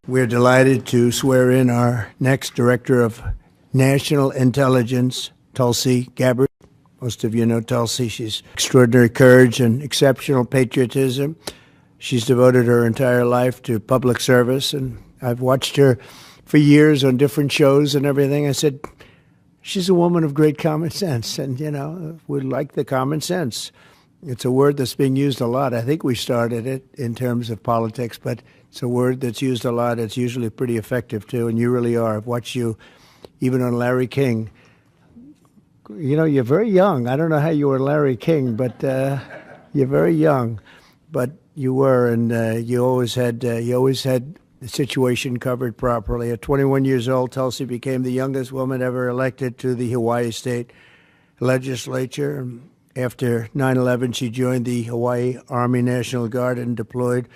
We're delighted to swear in our next Director of National Intelligence, Tulsi Gabbard. Most of you know Tulsi. She's extraordinary courage and exceptional patriotism. She's devoted her entire life to public service, and I've watched her for years on different shows and everything. I said, she's a woman of great common sense, and, we like the common sense. It's a word that's being used a lot. I think we started it in terms of politics, but it's a word that's used a lot. It's usually pretty effective, too, and you really are. I've watched you even on Larry King. You're very young. I don't know how you were Larry King, but you're very young. But you were, and you always had the situation covered properly. At 21 years old, Tulsi became the youngest woman ever elected to the Hawaii State Legislature. After 9/11, she joined the Hawaii Army National Guard and deployed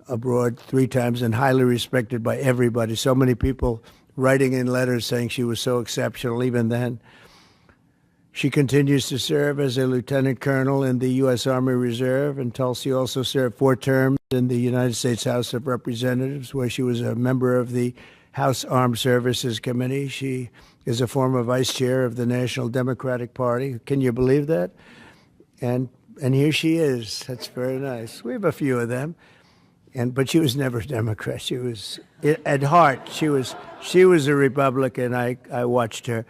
abroad 3 times and highly respected by everybody. So many people writing in letters saying she was so exceptional even then. She continues to serve as a lieutenant colonel in the U.S. Army Reserve, and Tulsi also served 4 terms in the United States House of Representatives, where she was a member of the House Armed Services Committee. She is a former vice chair of the National Democratic Party. Can you believe that? And here she is. That's very nice. We have a few of them. But she was never a Democrat. She was, at heart, she was a Republican. I watched her,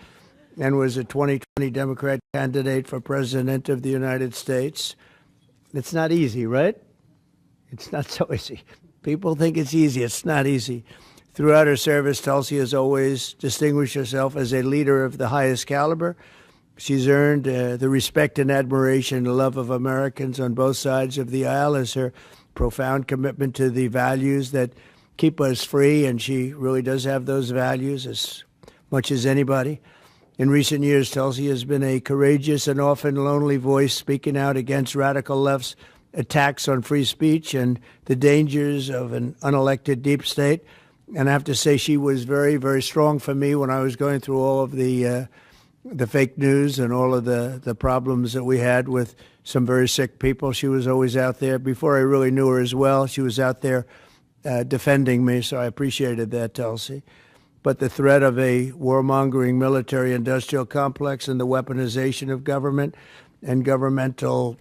and was a 2020 Democrat candidate for President of the United States. It's not easy, right? It's not so easy. People think it's easy. It's not easy. Throughout her service, Tulsi has always distinguished herself as a leader of the highest caliber. She's earned the respect and admiration and love of Americans on both sides of the aisle as her profound commitment to the values that keep us free, and she really does have those values as much as anybody. In recent years, Tulsi has been a courageous and often lonely voice speaking out against radical left's attacks on free speech and the dangers of an unelected deep state. And I have to say she was very, very strong for me when I was going through all of the fake news and all of the problems that we had with some very sick people. She was always out there. Before I really knew her as well, she was out there defending me, so I appreciated that, Tulsi. But the threat of a warmongering military-industrial complex and the weaponization of government and governmental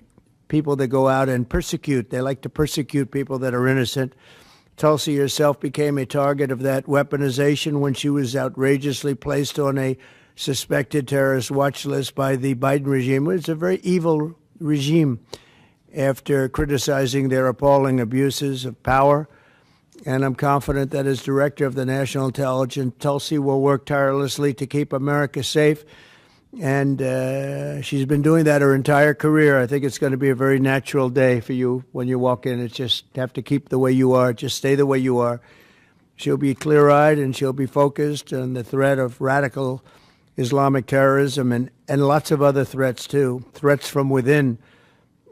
people that go out and persecute, they like to persecute people that are innocent. Tulsi herself became a target of that weaponization when she was outrageously placed on a suspected terrorist watch list by the Biden regime. It's a very evil regime after criticizing their appalling abuses of power. And I'm confident that as Director of the National Intelligence, Tulsi will work tirelessly to keep America safe. And she's been doing that her entire career. I think it's going to be a very natural day for you when you walk in. It's just have to keep the way you are. Just stay the way you are. She'll be clear-eyed and she'll be focused on the threat of radical Islamic terrorism and lots of other threats, too, threats from within,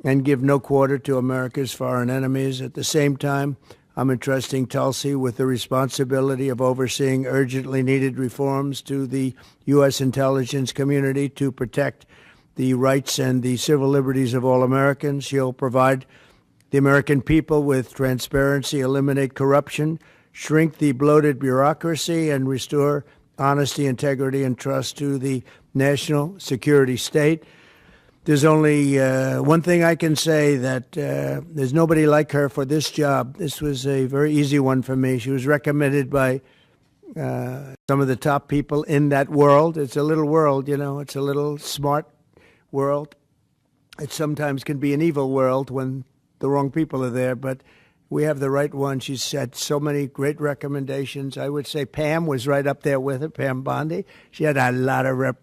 and give no quarter to America's foreign enemies. At the same time, I'm entrusting Tulsi with the responsibility of overseeing urgently needed reforms to the U.S. intelligence community to protect the rights and the civil liberties of all Americans. She'll provide the American people with transparency, eliminate corruption, shrink the bloated bureaucracy, and restore honesty, integrity, and trust to the national security state. There's only one thing I can say, that there's nobody like her for this job. This was a very easy one for me. She was recommended by some of the top people in that world. It's a little world, it's a little smart world. It sometimes can be an evil world when the wrong people are there, but we have the right one. She's had so many great recommendations. I would say Pam was right up there with her, Pam Bondi. She had a lot of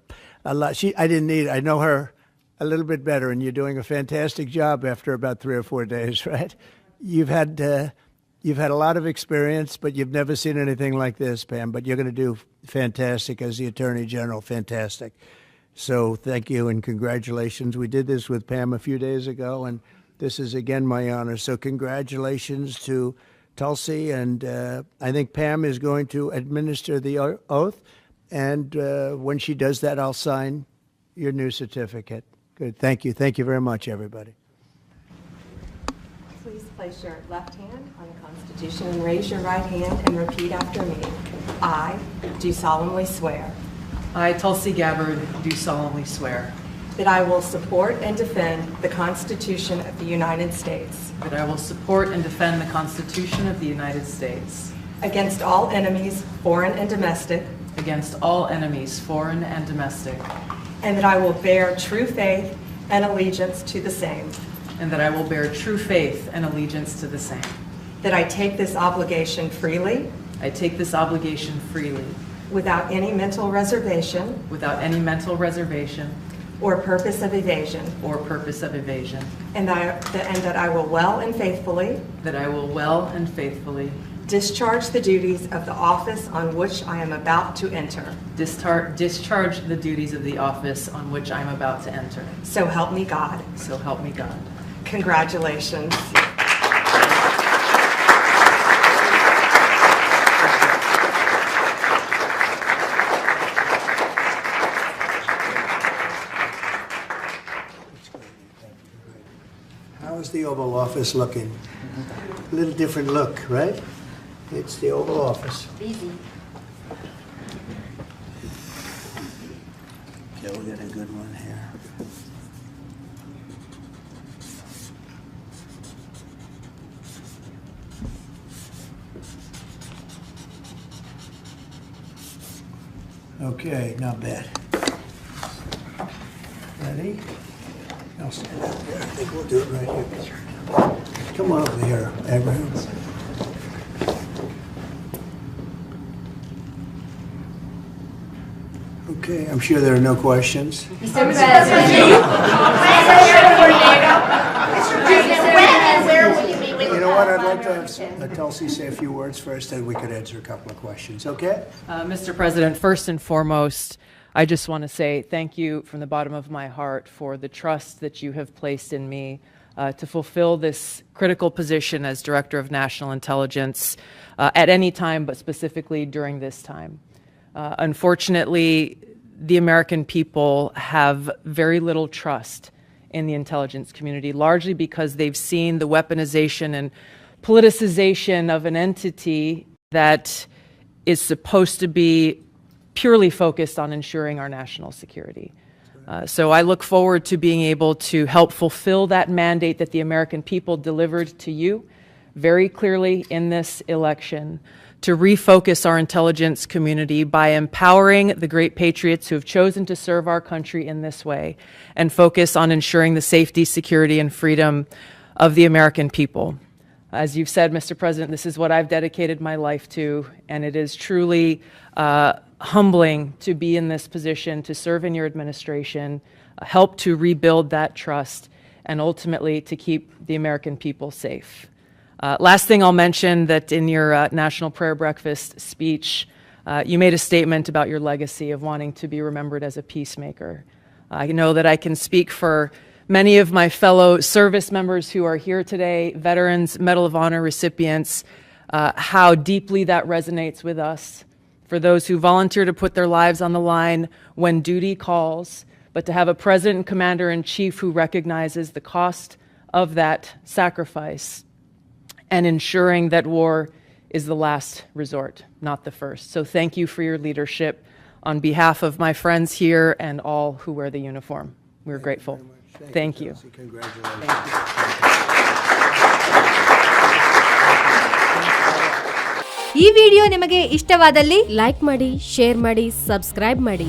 I know her a little bit better, and you're doing a fantastic job after about 3 or 4 days, right? You've had a lot of experience, but you've never seen anything like this, Pam. But you're going to do fantastic as the Attorney General, fantastic. So thank you and congratulations. We did this with Pam a few days ago, and this is again my honor. So congratulations to Tulsi, and I think Pam is going to administer the oath, and when she does that, I'll sign your new certificate. Good. Thank you. Thank you very much, everybody. Please. Place your left hand on the Constitution and raise your right hand and repeat after me. I do solemnly swear I, Tulsi Gabbard, do solemnly swear that I will support and defend the Constitution of the United States that I will support and defend the Constitution of the United States against all enemies, foreign and domestic, against all enemies, foreign and domestic, and that I will bear true faith and allegiance to the same, and that I will bear true faith and allegiance to the same. that I take this obligation freely I take this obligation freely, without any mental reservation without any mental reservation or purpose of evasion, or purpose of evasion, and that I will well and faithfully that I will well and faithfully discharge the duties of the office on which I am about to enter. discharge the duties of the office on which I am about to enter. So help me God. So help me God. Congratulations. How's the Oval Office looking? A little different look, right? It's the Oval Office. Easy. Okay, we got a good one here. Okay, not bad. Ready? I'll stand up there. I think we'll do it right here. Come on over here, Abraham. Okay, I'm sure there are no questions. Mr. President, when and where will you be with You know what? I'd like to have Tulsi say a few words first, and we could answer a couple of questions, okay? Mr. President, first and foremost, I just want to say thank you from the bottom of my heart for the trust that you have placed in me to fulfill this critical position as Director of National Intelligence at any time, but specifically during this time. Unfortunately, the American people have very little trust in the intelligence community, largely because they've seen the weaponization and politicization of an entity that is supposed to be purely focused on ensuring our national security. So I look forward to being able to help fulfill that mandate that the American people delivered to you very clearly in this election, to refocus our intelligence community by empowering the great patriots who have chosen to serve our country in this way, and focus on ensuring the safety, security, and freedom of the American people. As you've said, Mr. President, this is what I've dedicated my life to, and it is truly humbling to be in this position, to serve in your administration, help to rebuild that trust, and ultimately to keep the American people safe. Last thing I'll mention, that in your National Prayer Breakfast speech, you made a statement about your legacy of wanting to be remembered as a peacemaker. I know that I can speak for many of my fellow service members who are here today, veterans, Medal of Honor recipients, how deeply that resonates with us. For those who volunteer to put their lives on the line when duty calls, but to have a President and Commander-in-Chief who recognizes the cost of that sacrifice and ensuring that war is the last resort, not the first. So thank you for your leadership on behalf of my friends here and all who wear the uniform. We're grateful. Thank you. Congratulations. Thank you. ಈ video ನಿಮಗೆ ಇಷ್ಟವಾದಲ್ಲಿ like ಮಾಡಿ, share ಮಾಡಿ, subscribe ಮಾಡಿ.